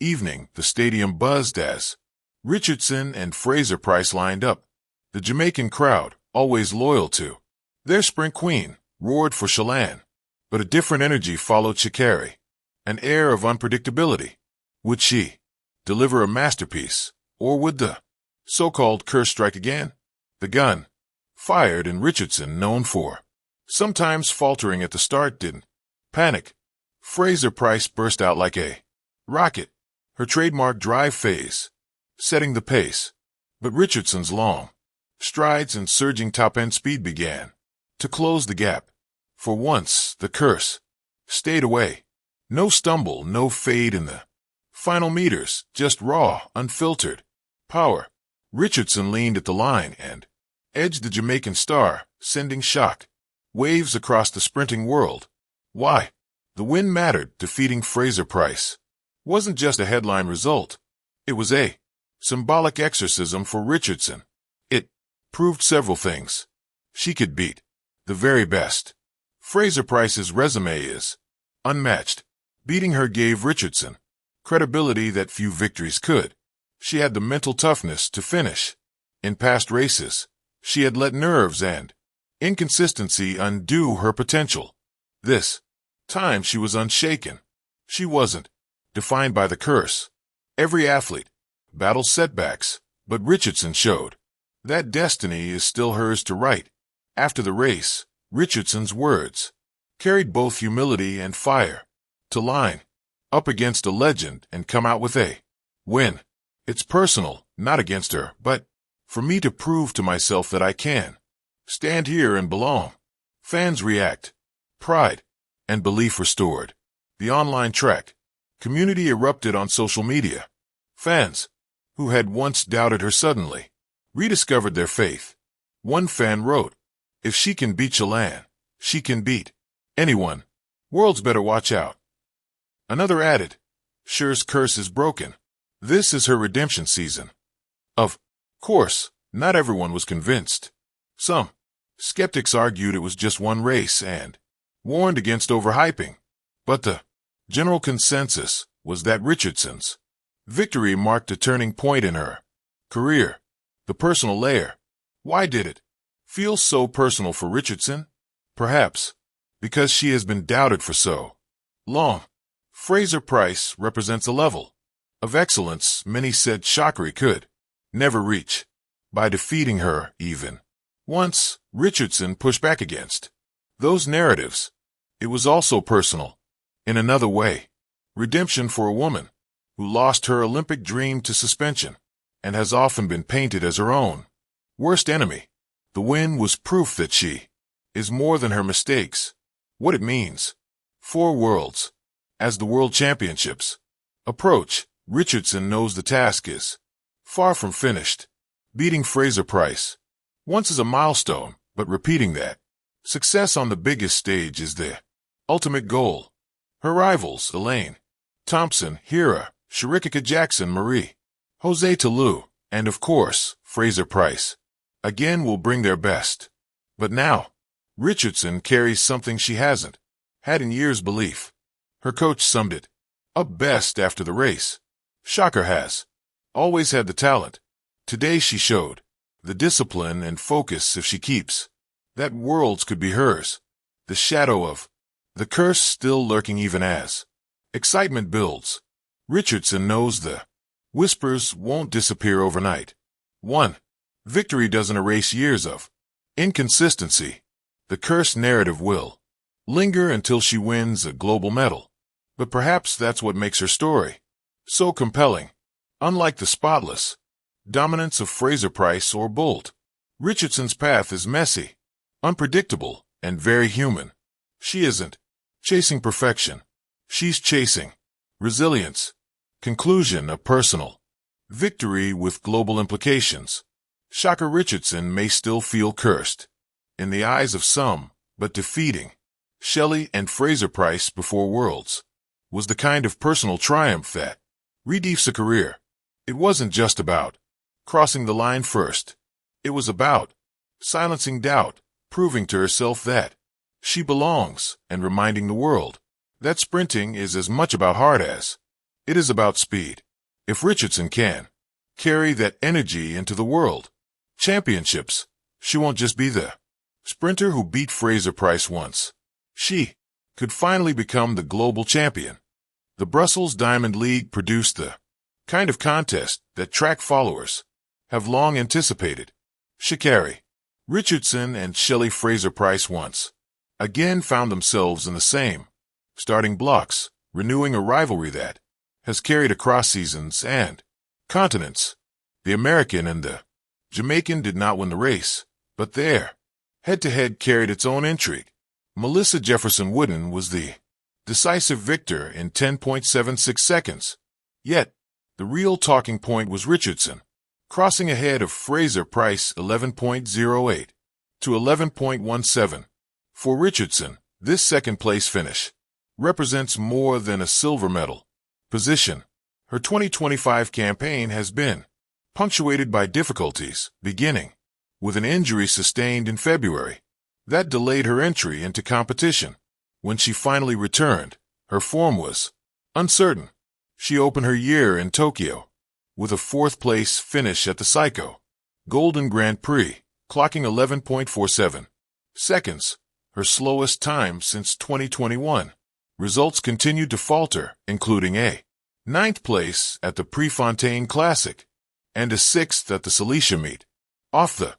Evening, the stadium buzzed as Richardson and Fraser Pryce lined up. The Jamaican crowd, always loyal to their sprint queen, roared for Shelly-ann. But a different energy followed Sha'Carri, an air of unpredictability. Would she deliver a masterpiece, or would the so-called curse strike again? The gun fired, and Richardson, known for sometimes faltering at the start, didn't panic. Fraser Pryce burst out like a rocket, her trademark drive phase, setting the pace. But Richardson's long strides and surging top-end speed began to close the gap. For once, the curse stayed away. No stumble, no fade in the final meters, just raw, unfiltered power. Richardson leaned at the line and edged the Jamaican star, sending shock waves across the sprinting world. Why? The win mattered. Defeating Fraser Pryce wasn't just a headline result. It was a symbolic exorcism for Richardson. It proved several things. She could beat the very best. Fraser Pryce's resume is unmatched. Beating her gave Richardson credibility that few victories could. She had the mental toughness to finish. In past races, she had let nerves and inconsistency undo her potential. This time she was unshaken. She wasn't defined by the curse. Every athlete battles setbacks, but Richardson showed that destiny is still hers to write. After the race, Richardson's words carried both humility and fire. To line up against a legend and come out with a win. It's personal, not against her, but for me to prove to myself that I can stand here and belong. Fans react. Pride and belief restored. The online track community erupted on social media. Fans who had once doubted her suddenly rediscovered their faith. One fan wrote, "If she can beat Shelly-ann, she can beat anyone. Worlds better watch out." Another added, "Sure's curse is broken. This is her redemption season." Of course, not everyone was convinced. Some skeptics argued it was just one race and warned against overhyping. But the general consensus was that Richardson's victory marked a turning point in her career. The personal layer. Why did it feel so personal for Richardson? Perhaps because she has been doubted for so long. Fraser Pryce represents a level of excellence many said Sha'Carri could never reach. By defeating her, even once, Richardson pushed back against those narratives. It was also personal. In another way, redemption for a woman who lost her Olympic dream to suspension and has often been painted as her own worst enemy. The win was proof that she is more than her mistakes. What it means for Worlds. As the World Championships approach, Richardson knows the task is far from finished. Beating Fraser Pryce once is a milestone, but repeating that success on the biggest stage is the ultimate goal. Her rivals, Elaine Thompson, Hira, Shericka Jackson, Marie, Jose Tolu, and of course, Fraser Pryce, again will bring their best. But now, Richardson carries something she hasn't had in years: belief. Her coach summed it up best after the race. Sha'Carri has always had the talent. Today she showed the discipline and focus. If she keeps that, Worlds could be hers. The shadow of the curse still lurking even as excitement builds. Richardson knows the whispers won't disappear overnight. One victory doesn't erase years of inconsistency. The curse narrative will linger until she wins a global medal. But perhaps that's what makes her story so compelling. Unlike the spotless dominance of Fraser Pryce or Bolt, Richardson's path is messy, unpredictable, and very human. She isn't chasing perfection. She's chasing resilience. Conclusion: a personal victory with global implications. Sha'Carri Richardson may still feel cursed in the eyes of some, but defeating Shelly and Fraser Pryce before Worlds was the kind of personal triumph that redeems a career. It wasn't just about crossing the line first. It was about silencing doubt, proving to herself that she belongs, and reminding the world that sprinting is as much about heart as It is about speed. If Richardson can carry that energy into the world championships, she won't just be the sprinter who beat Fraser Pryce once. She could finally become the global champion. The Brussels Diamond League produced the kind of contest that track followers have long anticipated. Sha'Carri Richardson and Shelley Fraser Pryce once again found themselves in the same starting blocks, renewing a rivalry that has carried across seasons and continents. The American and the Jamaican did not win the race, but their head-to-head carried its own intrigue. Melissa Jefferson Wooden was the decisive victor in 10.76 seconds. Yet, the real talking point was Richardson, crossing ahead of Fraser Pryce 11.08 to 11.17. For Richardson, this second-place finish represents more than a silver medal position. Her 2025 campaign has been punctuated by difficulties, beginning with an injury sustained in February that delayed her entry into competition. When she finally returned, her form was uncertain. She opened her year in Tokyo with a fourth-place finish at the Psycho Golden Grand Prix, clocking 11.47 seconds, her slowest time since 2021. Results continued to falter, including a ninth place at the Prefontaine Classic and a sixth at the Cilicia meet. Off the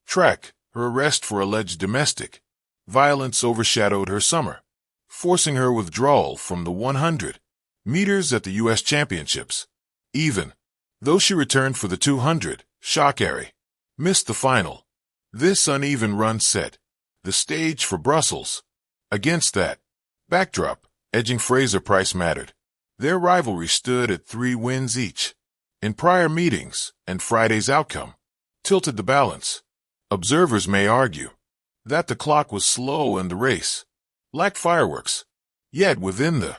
track, her arrest for alleged domestic violence overshadowed her summer, forcing her withdrawal from the 100 meters at the U.S. Championships. Even though she returned for the 200, Sha'Carri missed the final. This uneven run set the stage for Brussels. Against that backdrop, edging Fraser Pryce mattered. Their rivalry stood at 3 wins each in prior meetings, and Friday's outcome tilted the balance. Observers may argue that the clock was slow and the race lacked fireworks. Yet within the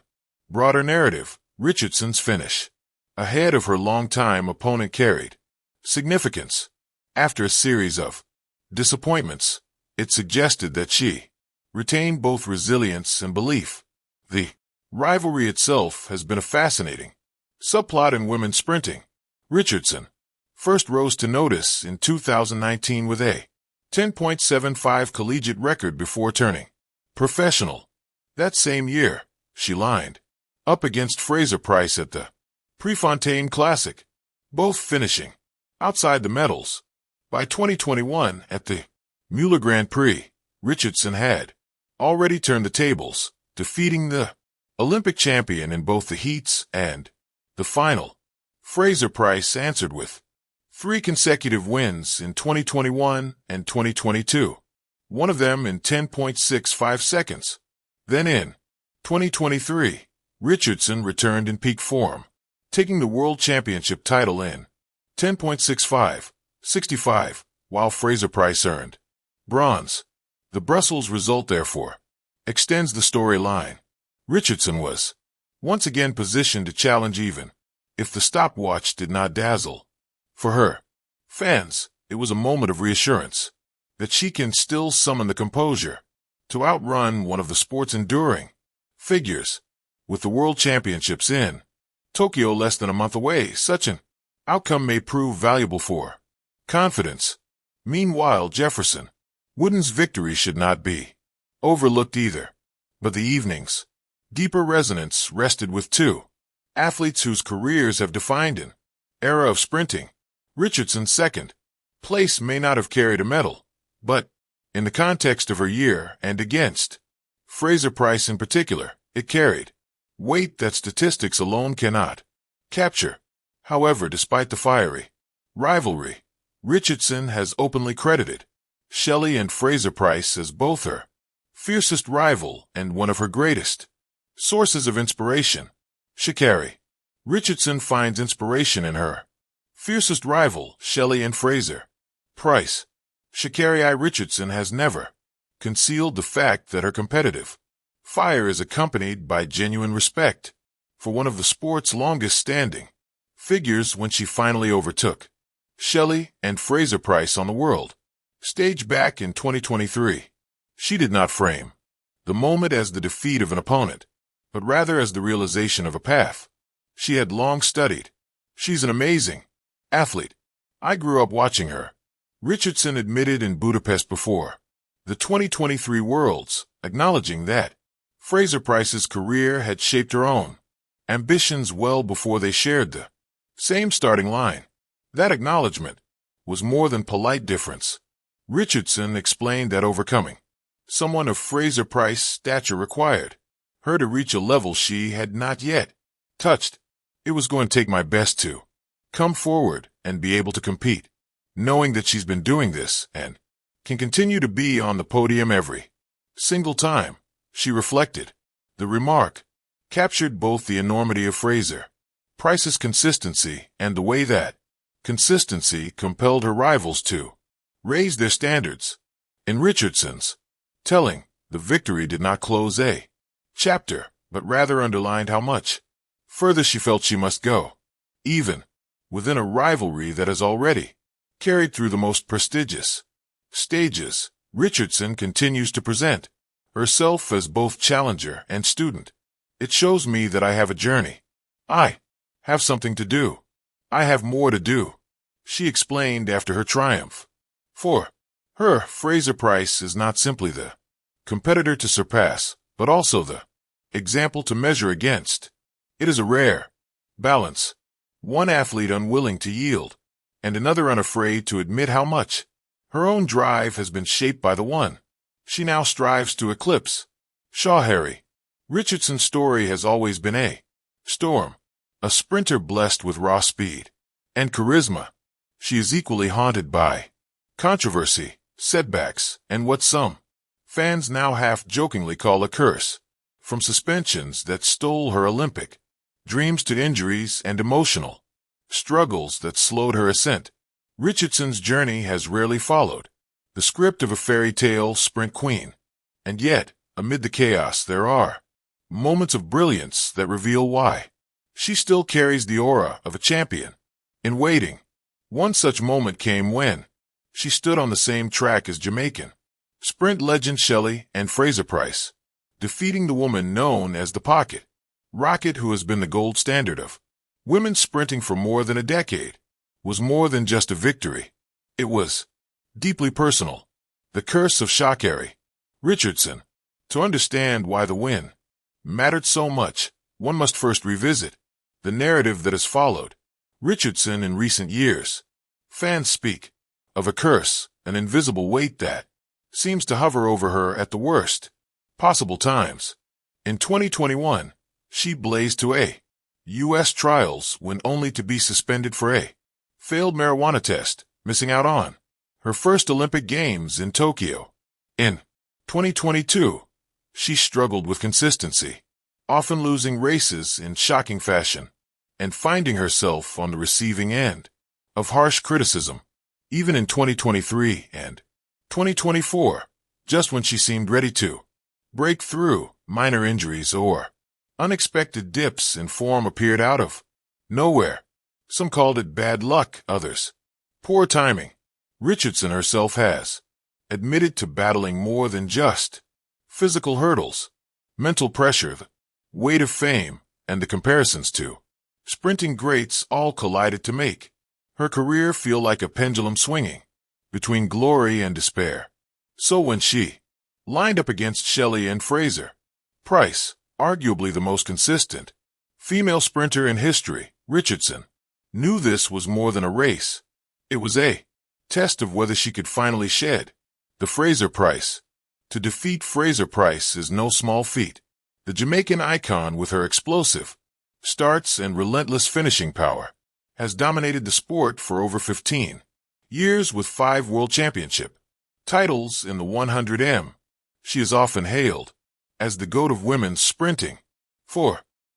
broader narrative, Richardson's finish ahead of her longtime opponent carried significance. After a series of disappointments, it suggested that she retained both resilience and belief. The rivalry itself has been a fascinating subplot in women's sprinting. Richardson first rose to notice in 2019 with a 10.75 collegiate record before turning professional. That same year, she lined up against Fraser Pryce at the Prefontaine Classic, both finishing outside the medals. By 2021, at the Mueller Grand Prix, Richardson had already turned the tables, defeating the Olympic champion in both the heats and the final. Fraser Pryce answered with 3 consecutive wins in 2021 and 2022, one of them in 10.65 seconds. Then in 2023, Richardson returned in peak form, taking the World Championship title in 10.65, while Fraser Pryce earned bronze. The Brussels result, therefore, extends the storyline. Richardson was once again positioned to challenge even if the stopwatch did not dazzle. For her fans, it was a moment of reassurance that she can still summon the composure to outrun one of the sport's enduring figures. With the World Championships in Tokyo less than a month away, such an outcome may prove valuable for confidence. Meanwhile, Jefferson Wooden's victory should not be overlooked either. But the evening's deeper resonance rested with 2 athletes whose careers have defined an era of sprinting. Richardson's second place may not have carried a medal, but in the context of her year and against Fraser Pryce in particular, it carried weight that statistics alone cannot capture. However, despite the fiery rivalry, Richardson has openly credited Shelley and Fraser Pryce as both her fiercest rival and one of her greatest sources of inspiration. Sha'Carri Richardson finds inspiration in her fiercest rival, Shelley and Fraser Pryce. Sha'Carri Richardson has never concealed the fact that her competitive fire is accompanied by genuine respect for one of the sport's longest-standing figures. When she finally overtook Shelley and Fraser Pryce on the world stage back in 2023, she did not frame the moment as the defeat of an opponent, but rather as the realization of a path she had long studied. She's an amazing athlete. I grew up watching her, Richardson admitted in Budapest before the 2023 Worlds, acknowledging that Fraser Pryce's career had shaped her own ambitions well before they shared the same starting line. That acknowledgement was more than polite difference. Richardson explained that overcoming someone of Fraser Pryce's stature required her to reach a level she had not yet touched. It was going to take my best to come forward and be able to compete, knowing that she's been doing this and can continue to be on the podium every single time, she reflected. The remark captured both the enormity of Fraser Pryce's consistency and the way that consistency compelled her rivals to raise their standards. In Richardson's telling, the victory did not close a chapter, but rather underlined how much further she felt she must go, even within a rivalry that has already carried through the most prestigious stages. Richardson continues to present herself as both challenger and student. It shows me that I have a journey. I have something to do. I have more to do, she explained after her triumph. For her, Fraser Pryce is not simply the competitor to surpass, but also the example to measure against. It is a rare balance, one athlete unwilling to yield, and another unafraid to admit how much her own drive has been shaped by the one she now strives to eclipse. Sha'Carri Richardson's story has always been a storm, a sprinter blessed with raw speed and charisma. She is equally haunted by controversy, setbacks, and what some fans now half-jokingly call a curse, from suspensions that stole her Olympic dreams to injuries and emotional struggles that slowed her ascent. Richardson's journey has rarely followed the script of a fairy tale sprint queen, and yet, amid the chaos, there are moments of brilliance that reveal why she still carries the aura of a champion in waiting. One such moment came when she stood on the same track as Jamaican sprint legend Sha'Carri Fraser Pryce, defeating the woman known as the Pocket Rocket, who has been the gold standard of women's sprinting for more than a decade. Was more than just a victory. It was deeply personal. The curse of Sha'Carri Richardson. To understand why the win mattered so much, one must first revisit the narrative that has followed Richardson in recent years. Fans speak of a curse, an invisible weight that seems to hover over her at the worst possible times. In 2021, she blazed to a U.S. trials when only to be suspended for a failed marijuana test, missing out on her first Olympic Games in Tokyo. In 2022, she struggled with consistency, often losing races in shocking fashion, and finding herself on the receiving end of harsh criticism. Even in 2023 and 2024, just when she seemed ready to break through, minor injuries or unexpected dips in form appeared out of nowhere. Some called it bad luck, others poor timing. Richardson herself has admitted to battling more than just physical hurdles, mental pressure, the weight of fame, and the comparisons to sprinting greats all collided to make her career feel like a pendulum swinging between glory and despair. So when she lined up against Sha'Carri Fraser Pryce, arguably the most consistent female sprinter in history, Richardson knew this was more than a race. It was a test of whether she could finally shed the Fraser Pryce. To defeat Fraser Pryce is no small feat. The Jamaican icon, with her explosive starts and relentless finishing power, has dominated the sport for over 15 years with 5 world championship titles in the 100 m. She is often hailed as the GOAT of women's sprinting. For